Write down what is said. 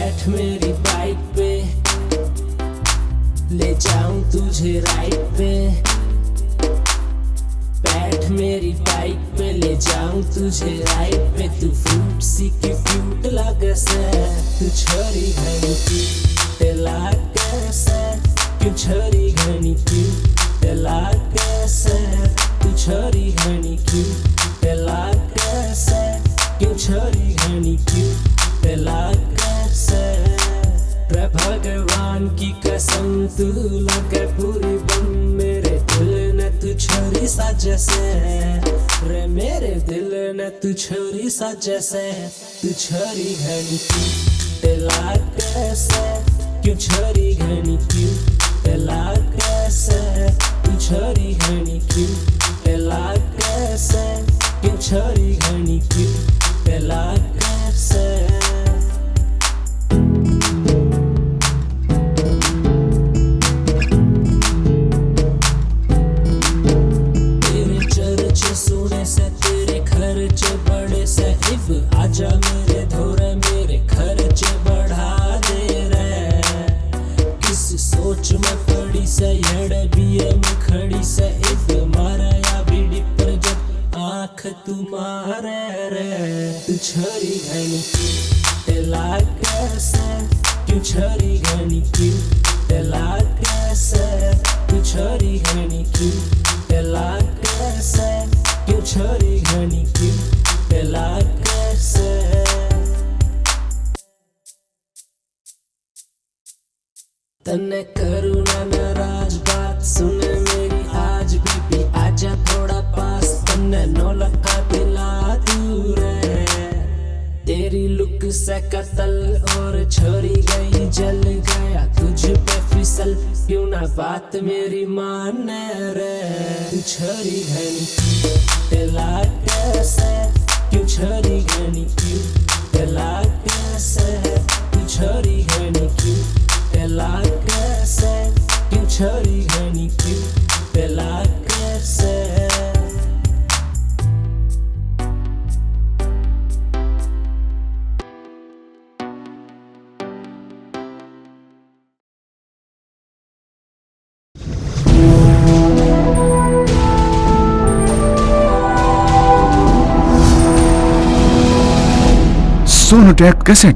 बैठ मेरी बाइक पे, ले जाऊं तुझे राइड पे। बैठ मेरी बाइक पे, ले जाऊं तुझे राइड पे। तू फ्रूट सी क्यूट लगे से, तू छोरी घनी क्यूट लगे से। क्यों छोरी घनी क्यूट लगे से, तू छोरी घनी क्यूट लगे से। क्यों छोरी घनी क्यूट लगे से। रे भगवान की कसम तू लगे पूरी बम मेरे दिल ने, तू छोरी सा जैसे। रे मेरे दिल ने तू छोरी सा जैसे। तू छोरी घनी क्यूट लगे से। क्यों छोरी घनी क्यूट लगे से। तू छोरी घनी क्यूट लगे से। क्यों छोरी घनी क्यूट लगे से। आजा मेरे धोरे मेरे खर्चे बढ़ा दे रे। किस सोच में पड़ी से येड़े बीए में खड़ी से। इब मारा या बीड़ी पर जब आँख तुम्हारे रे। तू छोरी घनी क्यूट लगे से। क्यों छोरी घनी क्यूट लगे से। तू छोरी घनी क्यूट लगे से। क्यों छोरी घनी क्यूट लगे से। तन्ने करूँ ना नाराज, बात सुने मेरी आज बेबी। आजा थोड़ा पास, तन्ने नौलखा दिला दूर है। तेरी लुक से कतल और छोरी गई जल गया तुझ पे फिसल। क्यों ना बात मेरी माने रे। तू छोरी घनी क्यूट लगे से। क्यों छोरी घनी क्यूट लगे से। तू छोरी घनी क्यूट लगे से। क्यों छोरी घनी क्यूट लगे से। सोनोटेक कैसेट